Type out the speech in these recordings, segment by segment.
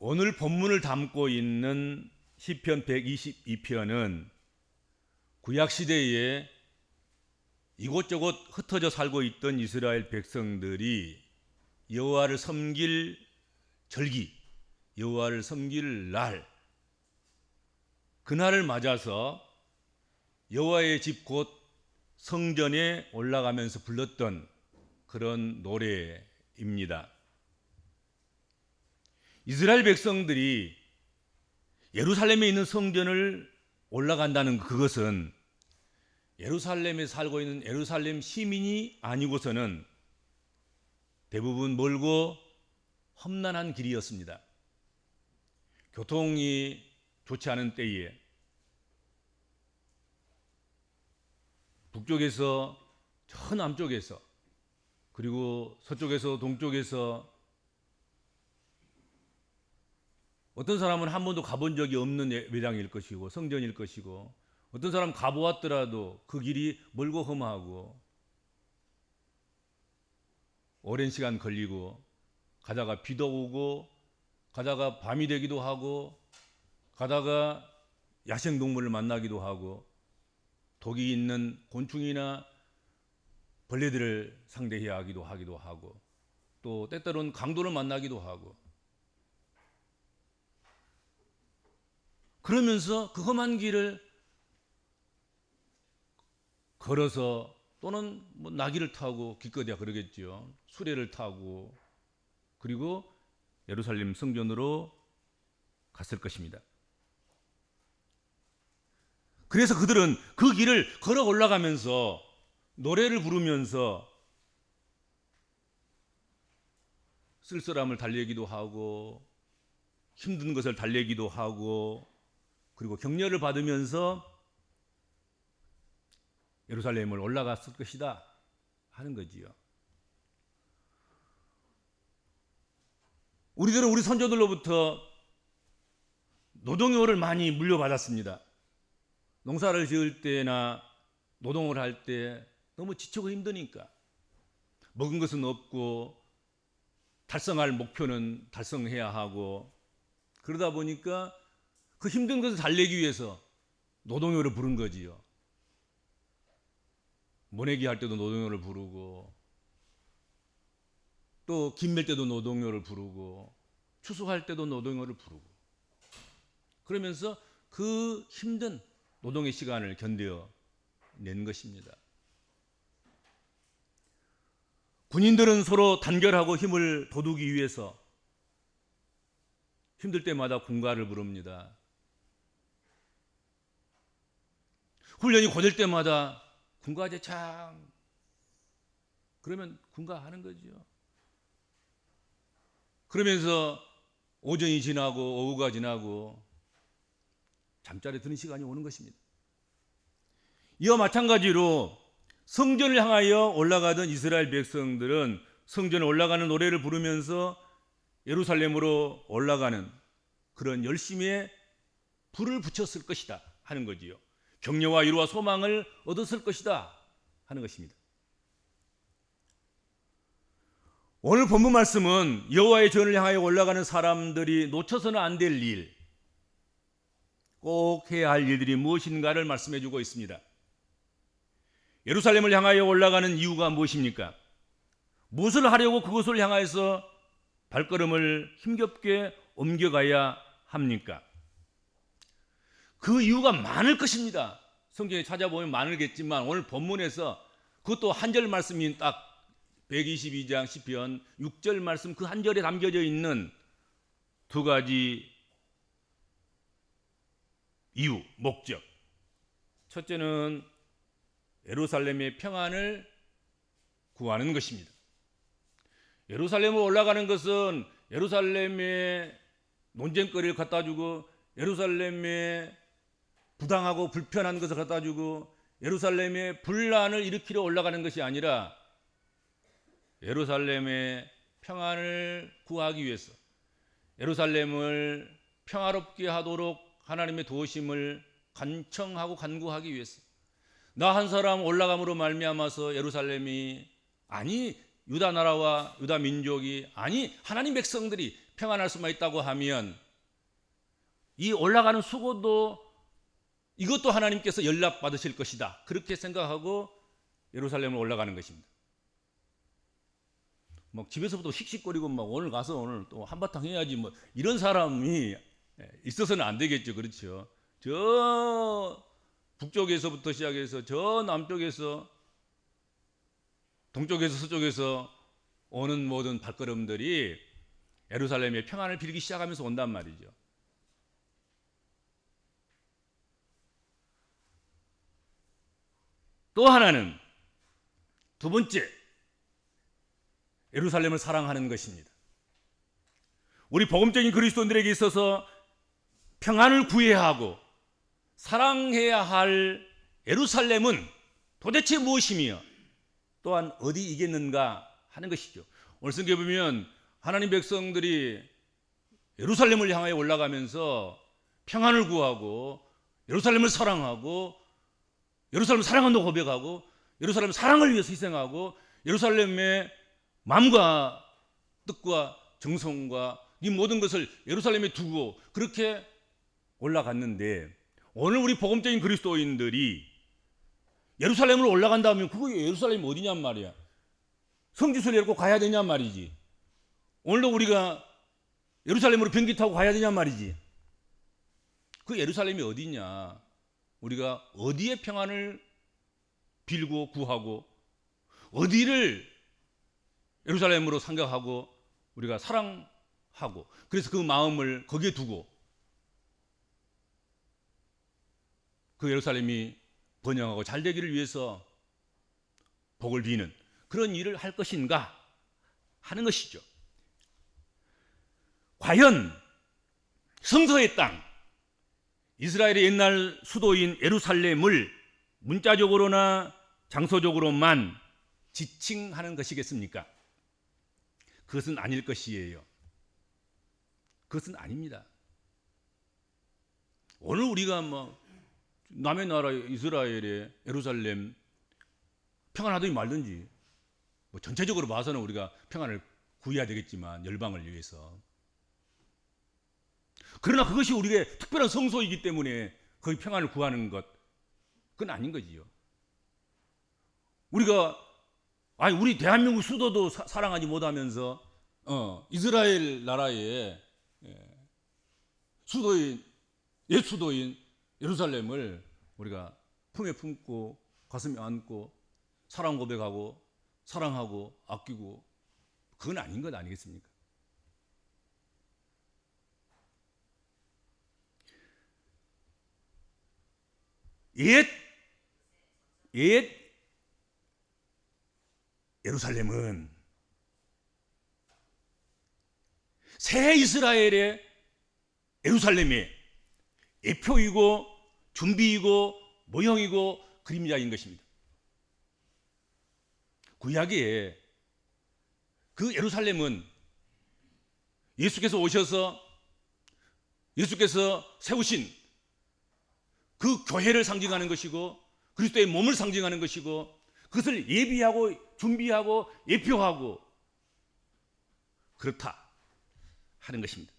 오늘 본문을 담고 있는 시편 122편은 구약 시대에 이곳저곳 흩어져 살고 있던 이스라엘 백성들이 여호와를 섬길 절기, 여호와를 섬길 날, 그날을 맞아서 여호와의 집 곧 성전에 올라가면서 불렀던 그런 노래입니다. 이스라엘 백성들이 예루살렘에 있는 성전을 올라간다는 그것은 예루살렘에 살고 있는 예루살렘 시민이 아니고서는 대부분 멀고 험난한 길이었습니다. 교통이 좋지 않은 때에 북쪽에서 저 남쪽에서 그리고 서쪽에서 동쪽에서 어떤 사람은 한 번도 가본 적이 없는 예배당일 것이고 성전일 것이고, 어떤 사람 가보았더라도 그 길이 멀고 험하고 오랜 시간 걸리고, 가다가 비도 오고 가다가 밤이 되기도 하고 가다가 야생동물을 만나기도 하고 독이 있는 곤충이나 벌레들을 상대해야 하기도 하고 또 때때로는 강도를 만나기도 하고, 그러면서 그 험한 길을 걸어서 또는 나귀를 타고, 기껏해야 그러겠죠, 수레를 타고, 그리고 예루살렘 성전으로 갔을 것입니다. 그래서 그들은 그 길을 걸어 올라가면서 노래를 부르면서 쓸쓸함을 달래기도 하고 힘든 것을 달래기도 하고 그리고 격려를 받으면서 예루살렘을 올라갔을 것이다 하는 거지요. 우리들은 우리 선조들로부터 노동요를 많이 물려받았습니다. 농사를 지을 때나 노동을 할 때 너무 지치고 힘드니까 먹은 것은 없고 달성할 목표는 달성해야 하고, 그러다 보니까 그 힘든 것을 달래기 위해서 노동요를 부른 거지요. 모내기 할 때도 노동요를 부르고 또 김맬 때도 노동요를 부르고 추수할 때도 노동요를 부르고, 그러면서 그 힘든 노동의 시간을 견뎌낸 것입니다. 군인들은 서로 단결하고 힘을 돋우기 위해서 힘들 때마다 군가를 부릅니다. 훈련이 고될 때마다 군가제창, 그러면 군가하는 거죠. 그러면서 오전이 지나고 오후가 지나고 잠자리에 드는 시간이 오는 것입니다. 이와 마찬가지로 성전을 향하여 올라가던 이스라엘 백성들은 성전에 올라가는 노래를 부르면서 예루살렘으로 올라가는 그런 열심에 불을 붙였을 것이다 하는 거지요. 격려와 위로와 소망을 얻었을 것이다 하는 것입니다. 오늘 본문 말씀은 여호와의 전을 향하여 올라가는 사람들이 놓쳐서는 안 될 일, 꼭 해야 할 일들이 무엇인가를 말씀해 주고 있습니다. 예루살렘을 향하여 올라가는 이유가 무엇입니까? 무엇을 하려고 그곳을 향하여서 발걸음을 힘겹게 옮겨가야 합니까? 그 이유가 많을 것입니다. 성경에 찾아보면 많을겠지만 오늘 본문에서 그것도 한 절 말씀인 딱 122장 시편 6절 말씀 그 한 절에 담겨져 있는 두 가지 이유, 목적. 첫째는 예루살렘의 평안을 구하는 것입니다. 예루살렘으로 올라가는 것은 예루살렘의 논쟁거리를 갖다 주고 예루살렘에 부당하고 불편한 것을 갖다 주고 예루살렘의 분란을 일으키려 올라가는 것이 아니라 예루살렘의 평안을 구하기 위해서, 예루살렘을 평화롭게 하도록 하나님의 도우심을 간청하고 간구하기 위해서, 나 한 사람 올라감으로 말미암아서 예루살렘이, 아니 유다 나라와 유다 민족이, 아니 하나님 백성들이 평안할 수만 있다고 하면 이 올라가는 수고도 이것도 하나님께서 연락받으실 것이다. 그렇게 생각하고 예루살렘을 올라가는 것입니다. 막 집에서부터 씩씩거리고 막 오늘 가서 오늘 또 한바탕 해야지 뭐 이런 사람이 있어서는 안 되겠죠. 그렇죠. 저 북쪽에서부터 시작해서 저 남쪽에서 동쪽에서 서쪽에서 오는 모든 발걸음들이 예루살렘의 평안을 빌기 시작하면서 온단 말이죠. 또 하나는 두 번째, 예루살렘을 사랑하는 것입니다. 우리 복음적인 그리스도인들에게 있어서 평안을 구해야 하고 사랑해야 할 예루살렘은 도대체 무엇이며 또한 어디 있겠는가 하는 것이죠. 오늘 성경에 보면 하나님 백성들이 예루살렘을 향하여 올라가면서 평안을 구하고 예루살렘을 사랑하고 예루살렘을 사랑한다고 고백하고 예루살렘 사랑을 위해서 희생하고 예루살렘의 마음과 뜻과 정성과 이 모든 것을 예루살렘에 두고 그렇게 올라갔는데 오늘 우리 복음적인 그리스도인들이 예루살렘으로 올라간다면 그거 예루살렘이 어디냔 말이야. 성지순례 꼭 가야 되냔 말이지. 오늘도 우리가 예루살렘으로 비행기 타고 가야 되냔 말이지. 그 예루살렘이 어디냐? 우리가 어디에 평안을 빌고 구하고 어디를 예루살렘으로 생각하고 우리가 사랑하고 그래서 그 마음을 거기에 두고 그 예루살렘이 번영하고 잘 되기를 위해서 복을 비는 그런 일을 할 것인가 하는 것이죠. 과연 성서의 땅 이스라엘의 옛날 수도인 예루살렘을 문자적으로나 장소적으로만 지칭하는 것이겠습니까? 그것은 아닐 것이에요. 그것은 아닙니다. 오늘 우리가 뭐 남의 나라 이스라엘의 예루살렘 평안하든지 말든지 뭐 전체적으로 봐서는 우리가 평안을 구해야 되겠지만 열방을 위해서 그러나 그것이 우리의 특별한 성소이기 때문에 거기 평안을 구하는 것 그건 아닌 거지요. 우리 대한민국 수도도 사랑하지 못하면서 이스라엘 나라의 수도인 옛 수도인 예루살렘을 우리가 품에 품고 가슴에 안고 사랑 고백하고 사랑하고 아끼고 그건 아닌 것 아니겠습니까? 옛 예루살렘은 새 이스라엘의 예루살렘의 예표이고 준비이고 모형이고 그림자인 것입니다. 구약에 그 예루살렘은 예수께서 오셔서 예수께서 세우신 그 교회를 상징하는 것이고 그리스도의 몸을 상징하는 것이고 그것을 예비하고 준비하고 예표하고 그렇다 하는 것입니다.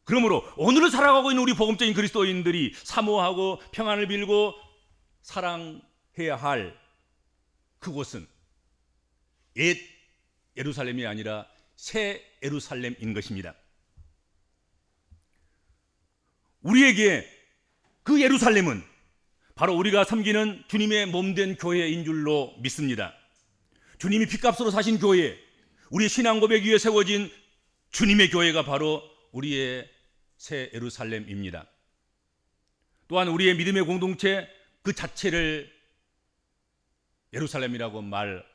그러므로 오늘을 살아가고 있는 우리 복음적인 그리스도인들이 사모하고 평안을 빌고 사랑해야 할 그곳은 옛 예루살렘이 아니라 새 예루살렘인 것입니다. 우리에게 그 예루살렘은 바로 우리가 섬기는 주님의 몸된 교회인 줄로 믿습니다. 주님이 핏값으로 사신 교회, 우리의 신앙 고백 위에 세워진 주님의 교회가 바로 우리의 새 예루살렘입니다. 또한 우리의 믿음의 공동체 그 자체를 예루살렘이라고 말하는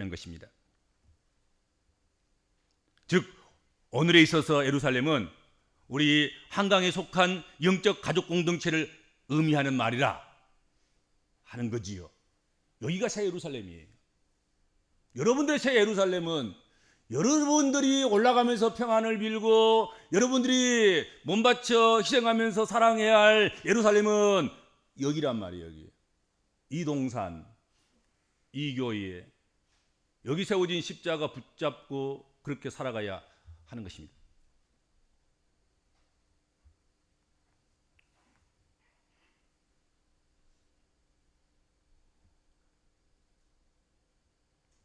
것입니다. 즉 오늘에 있어서 예루살렘은 우리 한강에 속한 영적 가족 공동체를 의미하는 말이라 하는 거지요. 여기가 새 예루살렘이에요. 여러분들의 새 예루살렘은 여러분들이 올라가면서 평안을 빌고 여러분들이 몸바쳐 희생하면서 사랑해야 할 예루살렘은 여기란 말이에요. 여기 이동산, 이교회, 여기 세워진 십자가 붙잡고 그렇게 살아가야 하는 것입니다.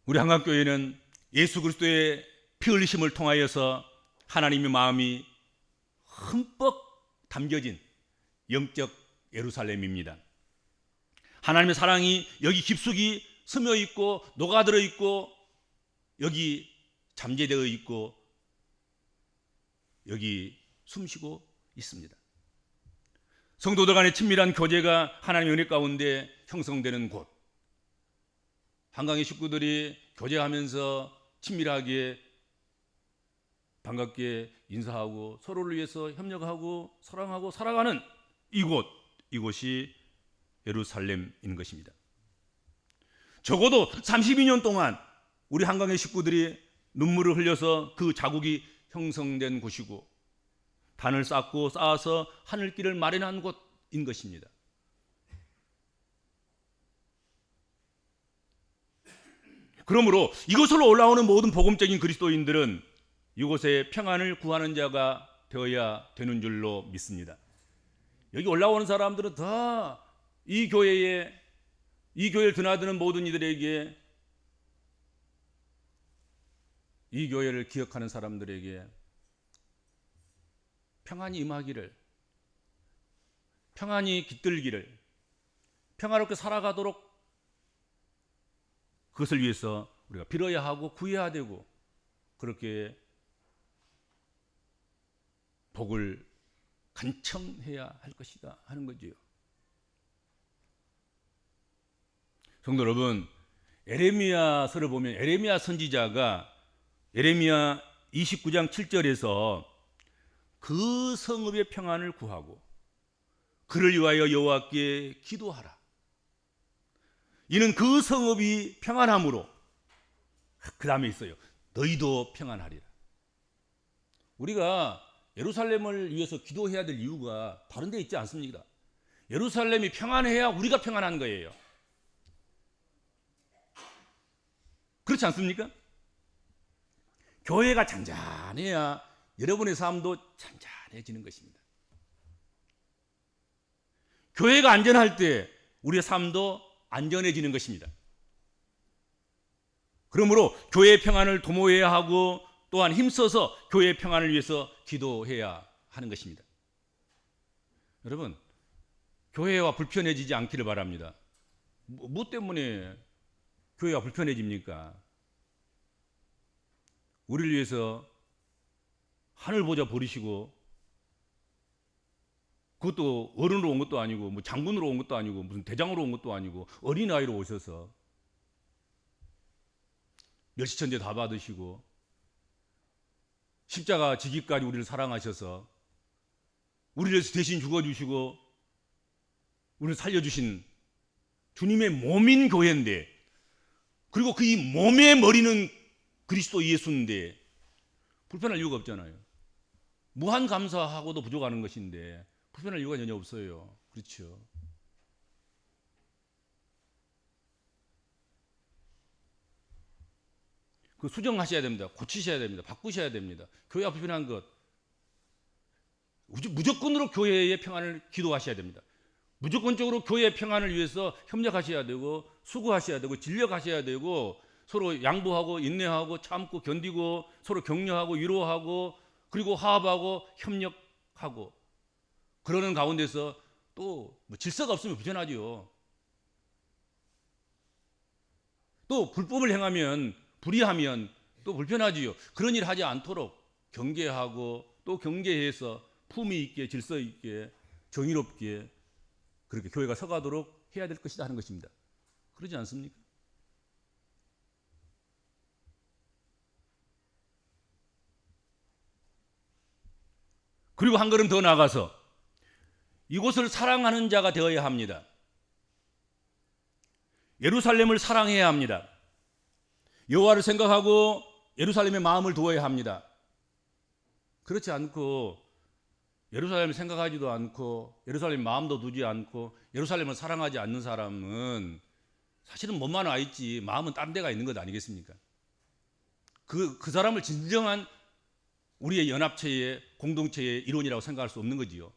우리 한강교회는 예수 그리스도의 피 흘리심을 통하여서 하나님의 마음이 흠뻑 담겨진 영적 예루살렘입니다. 하나님의 사랑이 여기 깊숙이 스며 있고 녹아들어 있고 여기 잠재되어 있고 여기 숨쉬고 있습니다. 성도들 간의 친밀한 교제가 하나님의 은혜 가운데 형성되는 곳, 한강의 식구들이 교제하면서 친밀하게 반갑게 인사하고 서로를 위해서 협력하고 사랑하고 살아가는 이곳이 예루살렘인 것입니다. 적어도 32년 동안 우리 한강의 식구들이 눈물을 흘려서 그 자국이 형성된 곳이고 단을 쌓고 쌓아서 하늘길을 마련한 곳인 것입니다. 그러므로 이곳으로 올라오는 모든 복음적인 그리스도인들은 이곳에 평안을 구하는 자가 되어야 되는 줄로 믿습니다. 여기 올라오는 사람들은 다 이 교회를 드나드는 모든 이들에게, 이 교회를 기억하는 사람들에게 평안이 임하기를, 평안이 깃들기를, 평화롭게 살아가도록 그것을 위해서 우리가 빌어야 하고 구해야 되고 그렇게 복을 간청해야 할 것이다 하는 거지요. 성도 여러분, 에레미야서를 보면 에레미야 선지자가 에레미야 29장 7절에서 그 성읍의 평안을 구하고 그를 위하여 여호와께 기도하라. 이는 그 성읍이 평안함으로, 그 다음에 있어요, 너희도 평안하리라. 우리가 예루살렘을 위해서 기도해야 될 이유가 다른 데 있지 않습니다. 예루살렘이 평안해야 우리가 평안한 거예요. 그렇지 않습니까? 교회가 잔잔해야 여러분의 삶도 잔잔해지는 것입니다. 교회가 안전할 때 우리의 삶도 안전해지는 것입니다. 그러므로 교회의 평안을 도모해야 하고 또한 힘써서 교회의 평안을 위해서 기도해야 하는 것입니다. 여러분, 교회와 불편해지지 않기를 바랍니다. 뭐 때문에 교회가 불편해집니까? 우리를 위해서 하늘 보좌 버리시고, 그것도 어른으로 온 것도 아니고 뭐 장군으로 온 것도 아니고 무슨 대장으로 온 것도 아니고 어린아이로 오셔서 멸시천재 다 받으시고 십자가 지기까지 우리를 사랑하셔서 우리를 위해서 대신 죽어주시고 우리를 살려주신 주님의 몸인 교회인데, 그리고 그 이 몸의 머리는 그리스도 예수인데 불편할 이유가 없잖아요. 무한 감사하고도 부족하는 것인데 불편할 이유가 전혀 없어요. 그렇죠? 그 수정하셔야 됩니다. 고치셔야 됩니다. 바꾸셔야 됩니다. 교회가 불편한 것, 무조건으로 교회의 평안을 기도하셔야 됩니다. 무조건적으로 교회의 평안을 위해서 협력하셔야 되고 수고하셔야 되고 진력하셔야 되고 서로 양보하고 인내하고 참고 견디고 서로 격려하고 위로하고 그리고 화합하고 협력하고 그러는 가운데서 또 뭐 질서가 없으면 불편하죠. 또 불법을 행하면, 불의하면 또 불편하지요. 그런 일 하지 않도록 경계하고 또 경계해서 품위 있게 질서 있게 정의롭게 그렇게 교회가 서가도록 해야 될 것이다 하는 것입니다. 그러지 않습니까? 그리고 한 걸음 더 나아가서 이곳을 사랑하는 자가 되어야 합니다. 예루살렘을 사랑해야 합니다. 여호와를 생각하고 예루살렘에 마음을 두어야 합니다. 그렇지 않고 예루살렘을 생각하지도 않고 예루살렘에 마음도 두지 않고 예루살렘을 사랑하지 않는 사람은 사실은 몸만 와 있지 마음은 딴 데가 있는 것 아니겠습니까? 그 사람을 진정한 우리의 연합체의 공동체의 일원이라고 생각할 수 없는 거지요.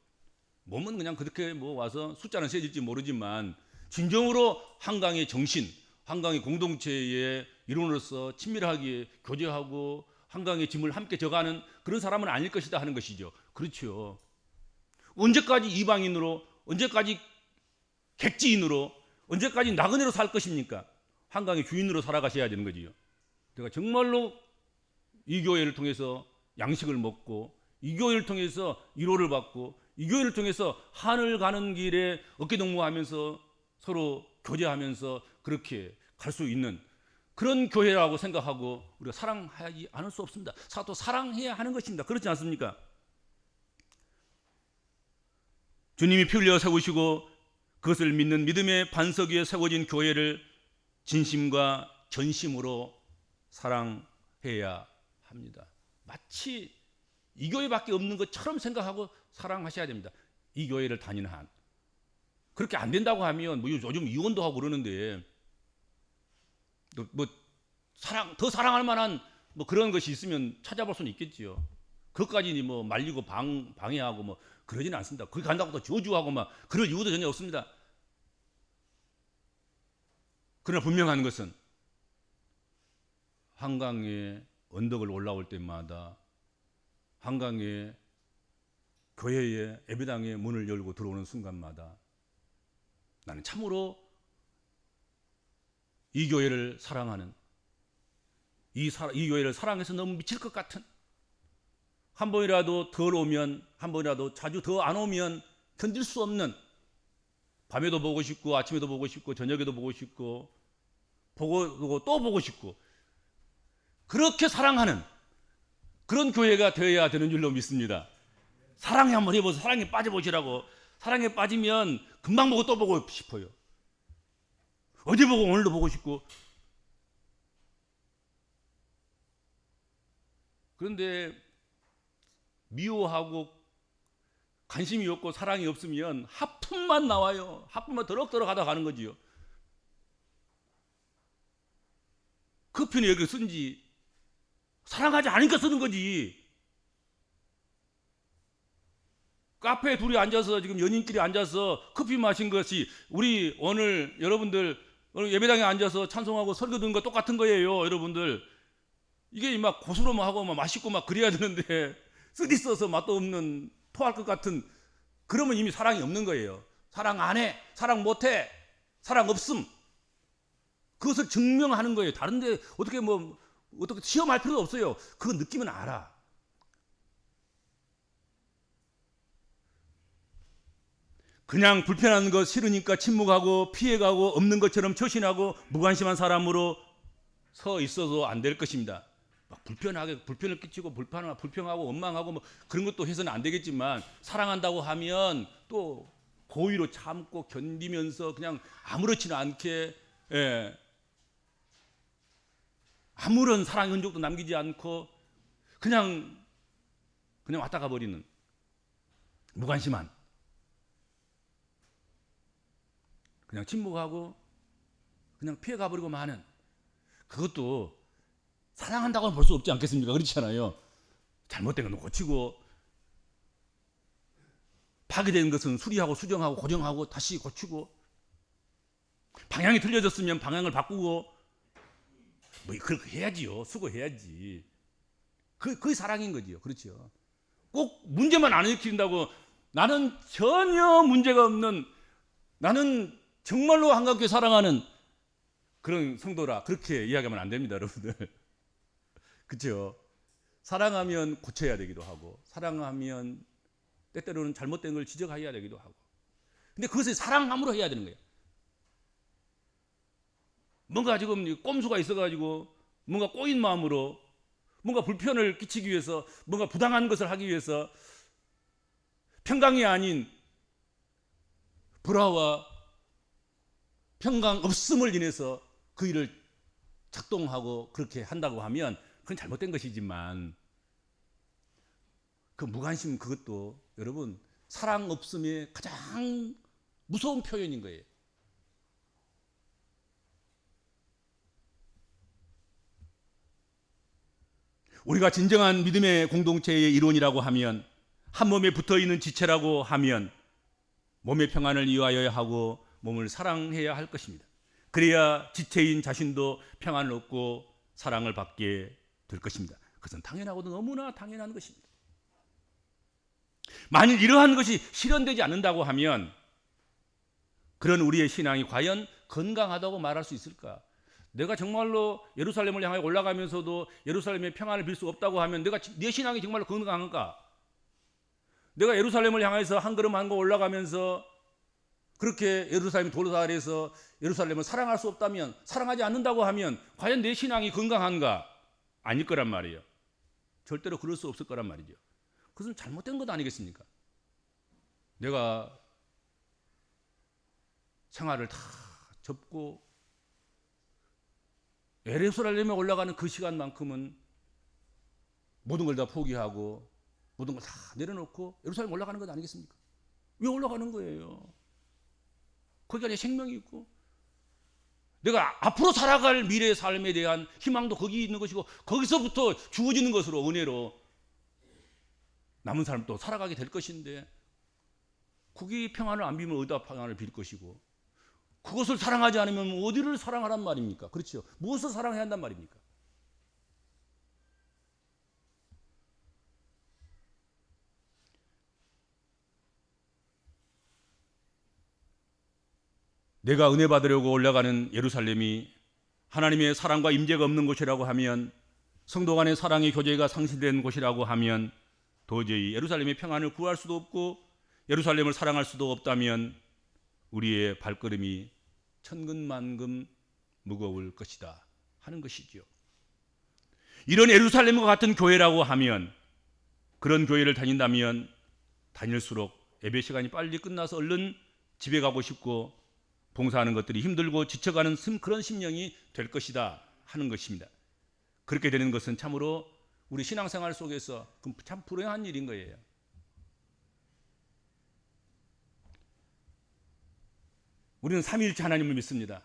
몸은 그냥 그렇게 뭐 와서 숫자는 세질지 모르지만 진정으로 한강의 정신, 한강의 공동체의 일원으로서 친밀하게 교제하고 한강의 짐을 함께 져가는 그런 사람은 아닐 것이다 하는 것이죠. 그렇죠. 언제까지 이방인으로, 언제까지 객지인으로, 언제까지 나그네로 살 것입니까? 한강의 주인으로 살아가셔야 되는 거지요. 제가 정말로 이 교회를 통해서 양식을 먹고, 이 교회를 통해서 위로를 받고, 이 교회를 통해서 하늘 가는 길에 어깨동무하면서 서로 교제하면서 그렇게 갈 수 있는 그런 교회라고 생각하고 우리가 사랑하지 않을 수 없습니다. 또 사랑해야 하는 것입니다. 그렇지 않습니까? 주님이 피 흘려 세우시고 그것을 믿는 믿음의 반석 위에 세워진 교회를 진심과 전심으로 사랑해야 합니다. 마치 이 교회밖에 없는 것처럼 생각하고 사랑하셔야 됩니다. 이 교회를 다니는 한. 그렇게 안 된다고 하면 뭐 요즘 이혼도 하고 그러는데 뭐 더 사랑할 만한 뭐 그런 것이 있으면 찾아볼 수는 있겠지요. 그것까지 뭐 말리고 방해하고 뭐 그러지는 않습니다. 거기 간다고 또 저주하고 막 그럴 이유도 전혀 없습니다. 그러나 분명한 것은 한강에 언덕을 올라올 때마다 한강에 교회의 예배당의 문을 열고 들어오는 순간마다 나는 참으로 이 교회를 사랑하는, 이 교회를 사랑해서 너무 미칠 것 같은, 한 번이라도 덜 오면, 한 번이라도 자주 더 안 오면 견딜 수 없는, 밤에도 보고 싶고 아침에도 보고 싶고 저녁에도 보고 싶고 보고 또 보고 싶고 그렇게 사랑하는 그런 교회가 되어야 되는 줄로 믿습니다. 사랑에 한번 해보세요. 사랑에 빠져보시라고. 사랑에 빠지면 금방 보고 또 보고 싶어요. 어제 보고 오늘도 보고 싶고. 그런데 미워하고 관심이 없고 사랑이 없으면 하품만 나와요. 하품만 더럭더럭 하다 가는 거지요. 그 편이 여기 쓴지 사랑하지 않으니까 쓰는 거지. 카페에 둘이 앉아서 지금 연인끼리 앉아서 커피 마신 것이 우리 오늘 여러분들 오늘 예배당에 앉아서 찬송하고 설교 듣는 거 똑같은 거예요. 여러분들 이게 막 고스로만 하고 막 맛있고 막 그래야 되는데 쓰디 써서 맛도 없는 토할 것 같은 그러면 이미 사랑이 없는 거예요. 사랑 안 해, 사랑 못 해, 사랑 없음. 그것을 증명하는 거예요. 다른데 어떻게 시험할 필요도 없어요. 그거 느끼면 알아. 그냥 불편한 거 싫으니까 침묵하고 피해가고 없는 것처럼 처신하고 무관심한 사람으로 서 있어도 안 될 것입니다. 막 불편을 끼치고 불평하고 원망하고 뭐 그런 것도 해서는 안 되겠지만 사랑한다고 하면 또 고의로 참고 견디면서 그냥 아무렇지는 않게 아무런 사랑의 흔적도 남기지 않고 그냥 왔다 가버리는 무관심한 그냥 침묵하고 그냥 피해가버리고 마는 그것도 사랑한다고는 볼 수 없지 않겠습니까? 그렇잖아요. 잘못된 건 고치고 파괴된 것은 수리하고 수정하고 고정하고 다시 고치고 방향이 틀려졌으면 방향을 바꾸고 뭐 그렇게 해야지요. 수고해야지. 그게 사랑인 거지요. 그렇죠. 꼭 문제만 안 일으킨다고 나는 전혀 문제가 없는 나는 정말로 한가롭게 사랑하는 그런 성도라 그렇게 이야기하면 안 됩니다. 여러분들. 그렇죠. 사랑하면 고쳐야 되기도 하고 사랑하면 때때로는 잘못된 걸 지적해야 되기도 하고 근데 그것을 사랑함으로 해야 되는 거예요. 뭔가 지금 꼼수가 있어가지고 뭔가 꼬인 마음으로 뭔가 불편을 끼치기 위해서 뭔가 부당한 것을 하기 위해서 평강이 아닌 불화와 평강 없음을 인해서 그 일을 작동하고 그렇게 한다고 하면 그건 잘못된 것이지만 그 무관심 그것도 여러분 사랑 없음의 가장 무서운 표현인 거예요. 우리가 진정한 믿음의 공동체의 이론이라고 하면, 한 몸에 붙어있는 지체라고 하면 몸의 평안을 이루어야 하고 몸을 사랑해야 할 것입니다. 그래야 지체인 자신도 평안을 얻고 사랑을 받게 될 것입니다. 그것은 당연하고도 너무나 당연한 것입니다. 만일 이러한 것이 실현되지 않는다고 하면 그런 우리의 신앙이 과연 건강하다고 말할 수 있을까? 내가 정말로 예루살렘을 향해 올라가면서도 예루살렘의 평안을 빌 수 없다고 하면 내 신앙이 정말로 건강한가? 내가 예루살렘을 향해서 한 걸음 한 걸음 올라가면서 그렇게 예루살렘 도로 아래에서 예루살렘을 사랑할 수 없다면, 사랑하지 않는다고 하면 과연 내 신앙이 건강한가? 아닐 거란 말이에요. 절대로 그럴 수 없을 거란 말이죠. 그것은 잘못된 것 아니겠습니까? 내가 생활을 다 접고 예루살렘에 올라가는 그 시간만큼은 모든 걸 다 포기하고 모든 걸 다 내려놓고 예루살렘 올라가는 것 아니겠습니까? 왜 올라가는 거예요? 거기가 내 생명이 있고 내가 앞으로 살아갈 미래의 삶에 대한 희망도 거기 있는 것이고 거기서부터 주어지는 것으로 은혜로 남은 삶도 살아가게 될 것인데 거기 평안을 안 빌면 어디다 평안을 빌 것이고 그것을 사랑하지 않으면 어디를 사랑하란 말입니까? 그렇죠? 무엇을 사랑해야 한단 말입니까? 내가 은혜 받으려고 올라가는 예루살렘이 하나님의 사랑과 임재가 없는 곳이라고 하면, 성도 간의 사랑의 교제가 상실된 곳이라고 하면 도저히 예루살렘의 평안을 구할 수도 없고 예루살렘을 사랑할 수도 없다면 우리의 발걸음이 천근만금 무거울 것이다 하는 것이죠. 이런 예루살렘과 같은 교회라고 하면, 그런 교회를 다닌다면 다닐수록 예배 시간이 빨리 끝나서 얼른 집에 가고 싶고 봉사하는 것들이 힘들고 지쳐가는 그런 심령이 될 것이다 하는 것입니다. 그렇게 되는 것은 참으로 우리 신앙생활 속에서 참 불행한 일인 거예요. 우리는 삼위일체 하나님을 믿습니다.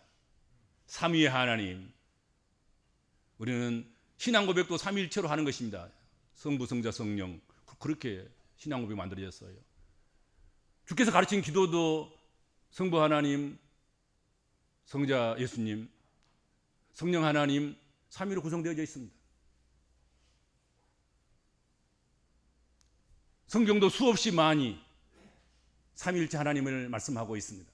삼위의 하나님. 우리는 신앙 고백도 삼위일체로 하는 것입니다. 성부, 성자, 성령. 그렇게 신앙 고백이 만들어졌어요. 주께서 가르친 기도도 성부 하나님, 성자 예수님, 성령 하나님, 삼위로 구성되어져 있습니다. 성경도 수없이 많이 삼위일체 하나님을 말씀하고 있습니다.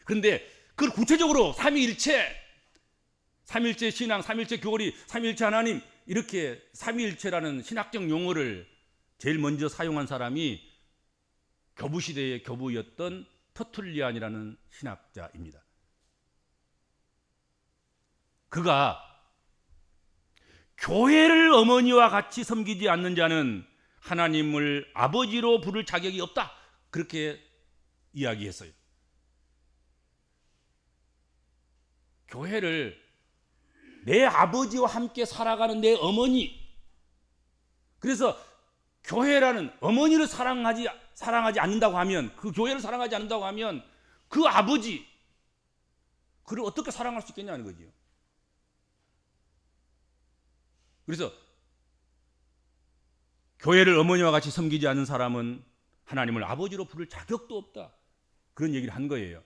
그런데 그걸 구체적으로 삼위일체 신앙, 삼위일체 교리, 삼위일체 하나님, 이렇게 삼위일체라는 신학적 용어를 제일 먼저 사용한 사람이 교부시대의 교부였던 터툴리안이라는 신학자입니다. 그가 교회를 어머니와 같이 섬기지 않는 자는 하나님을 아버지로 부를 자격이 없다, 그렇게 이야기했어요. 교회를 내 아버지와 함께 살아가는 내 어머니, 그래서 교회라는 어머니를 사랑하지 않는다고 하면, 그 교회를 사랑하지 않는다고 하면 그 아버지, 그를 어떻게 사랑할 수 있겠냐는 거지요. 그래서 교회를 어머니와 같이 섬기지 않는 사람은 하나님을 아버지로 부를 자격도 없다, 그런 얘기를 한 거예요.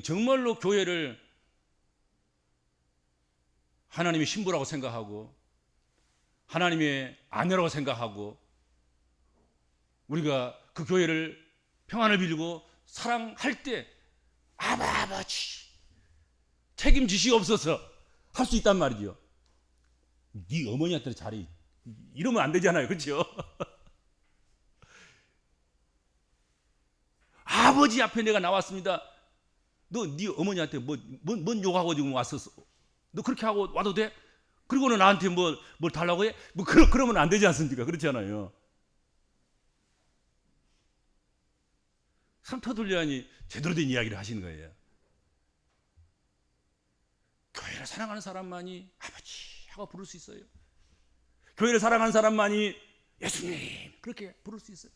정말로 교회를 하나님의 신부라고 생각하고 하나님의 아내라고 생각하고 우리가 그 교회를 평안을 빌고 사랑할 때 아버지 책임지시옵소서 할 수 있단 말이죠. 네 어머니한테 잘해, 이러면 안 되잖아요, 그렇죠? 아버지 앞에 내가 나왔습니다. 너 네 어머니한테 뭔 욕하고 지금 왔었어? 너 그렇게 하고 와도 돼? 그리고는 나한테 뭘 달라고 해? 그러면 안 되지 않습니까? 그렇잖아요. 터툴리안이 제대로 된 이야기를 하시는 거예요. 교회를 사랑하는 사람만이 아버지 하고 부를 수 있어요. 교회를 사랑하는 사람만이 예수님 그렇게 부를 수 있어요.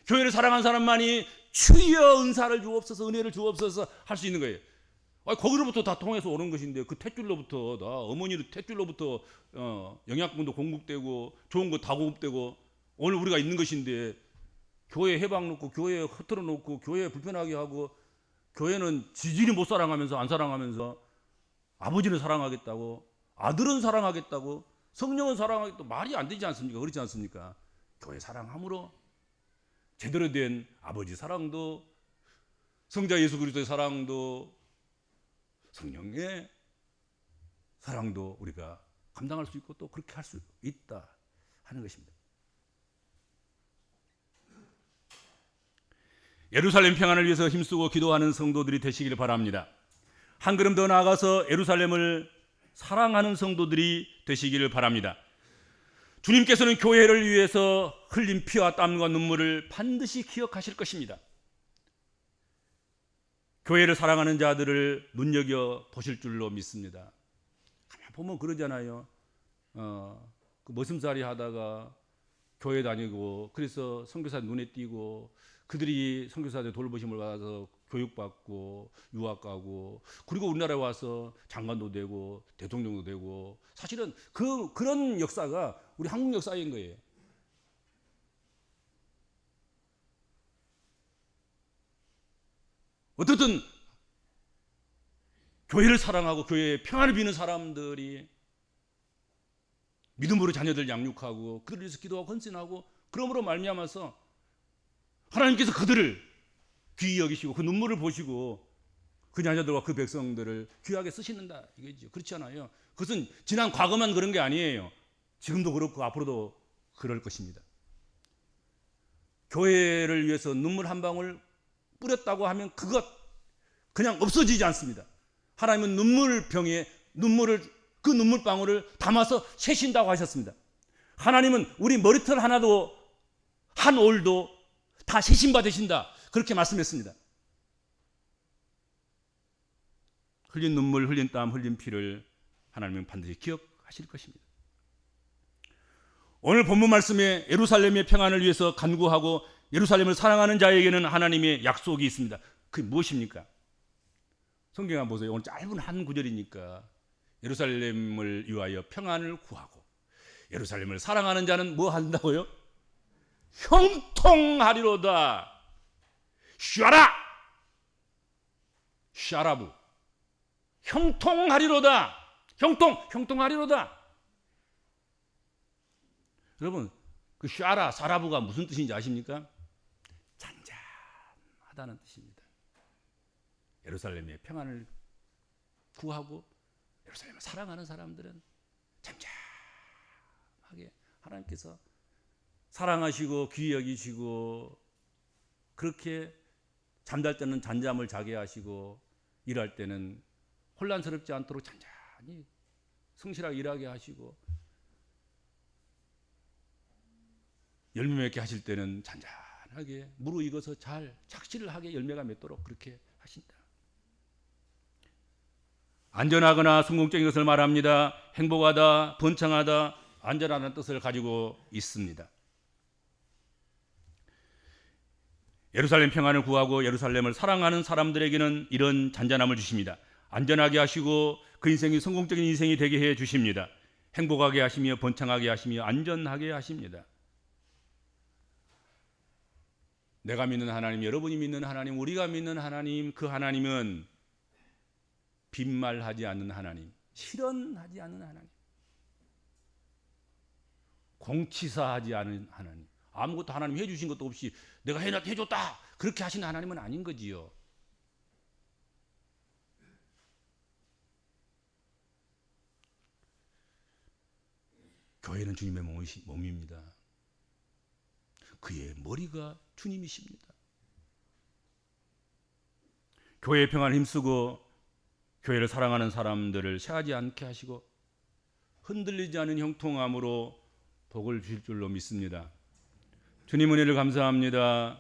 교회를 사랑하는 사람만이 주여 은사를 주옵소서, 은혜를 주옵소서 할 수 있는 거예요. 거기로부터 다 통해서 오는 것인데 그 탯줄로부터 다 어머니 탯줄로부터 영양분도 공급되고 좋은 거 다 공급되고 오늘 우리가 있는 것인데 교회 해방 놓고 교회 흐트러 놓고 교회 불편하게 하고 교회는 지질이 못 사랑하면서 안 사랑하면서 아버지는 사랑하겠다고 아들은 사랑하겠다고 성령은 사랑하겠다고 말이 안 되지 않습니까? 그렇지 않습니까? 교회 사랑함으로 제대로 된 아버지 사랑도 성자 예수 그리스도의 사랑도 성령의 사랑도 우리가 감당할 수 있고 또 그렇게 할 수 있다 하는 것입니다. 예루살렘 평안을 위해서 힘쓰고 기도하는 성도들이 되시기를 바랍니다. 한 걸음 더 나아가서 예루살렘을 사랑하는 성도들이 되시기를 바랍니다. 주님께서는 교회를 위해서 흘린 피와 땀과 눈물을 반드시 기억하실 것입니다. 교회를 사랑하는 자들을 눈여겨 보실 줄로 믿습니다. 가만 보면 그러잖아요. 그 머슴살이 하다가 교회 다니고 그래서 선교사 눈에 띄고 그들이 선교사들 돌보심을 받아서 교육받고 유학 가고 그리고 우리나라에 와서 장관도 되고 대통령도 되고 사실은 그런 역사가 우리 한국 역사인 거예요. 어떻든 교회를 사랑하고 교회의 평안을 비는 사람들이 믿음으로 자녀들 양육하고 그들을 위해서 기도하고 헌신하고 그러므로 말미암아서 하나님께서 그들을 귀히 여기시고 그 눈물을 보시고 그 자녀들과 그 백성들을 귀하게 쓰시는다 이거죠. 그렇지 않아요. 그것은 지난 과거만 그런 게 아니에요. 지금도 그렇고 앞으로도 그럴 것입니다. 교회를 위해서 눈물 한 방울 뿌렸다고 하면 그것 그냥 없어지지 않습니다. 하나님은 눈물병에 그 눈물방울을 담아서 세신다고 하셨습니다. 하나님은 우리 머리털 하나도 한 올도 다 세신 받으신다 그렇게 말씀했습니다. 흘린 눈물, 흘린 땀, 흘린 피를 하나님은 반드시 기억하실 것입니다. 오늘 본문 말씀에 예루살렘의 평안을 위해서 간구하고 예루살렘을 사랑하는 자에게는 하나님의 약속이 있습니다. 그게 무엇입니까? 성경 한번 보세요. 오늘 짧은 한 구절이니까 예루살렘을 위하여 평안을 구하고 예루살렘을 사랑하는 자는 뭐 한다고요? 형통하리로다. 샤라부 형통하리로다. 형통하리로다. 여러분 그 사라부가 무슨 뜻인지 아십니까? 잔잔하다는 뜻입니다. 예루살렘의 평안을 구하고 예루살렘을 사랑하는 사람들은 잠잠하게 하나님께서 사랑하시고 귀히 여기시고 그렇게 잠잘 때는 잠잠을 자게 하시고 일할 때는 혼란스럽지 않도록 잔잔히 성실하게 일하게 하시고 열매 맺게 하실 때는 잔잔하게 무르익어서 잘 착실을 하게 열매가 맺도록 그렇게 하신다. 안전하거나 성공적인 것을 말합니다. 행복하다, 번창하다, 안전하다는 뜻을 가지고 있습니다. 예루살렘 평안을 구하고 예루살렘을 사랑하는 사람들에게는 이런 잔잔함을 주십니다. 안전하게 하시고 그 인생이 성공적인 인생이 되게 해 주십니다. 행복하게 하시며 번창하게 하시며 안전하게 하십니다. 내가 믿는 하나님, 여러분이 믿는 하나님, 우리가 믿는 하나님, 그 하나님은 빈말하지 않는 하나님, 실언하지 않는 하나님, 공치사하지 않은 하나님, 아무것도 하나님 해주신 것도 없이 내가 해줬다 그렇게 하시는 하나님은 아닌 거지요. 교회는 주님의 몸입니다. 그의 머리가 주님이십니다. 교회의 평안을 힘쓰고 교회를 사랑하는 사람들을 체하지 않게 하시고 흔들리지 않은 형통함으로 복을 주실 줄로 믿습니다. 주님 은혜를 감사합니다.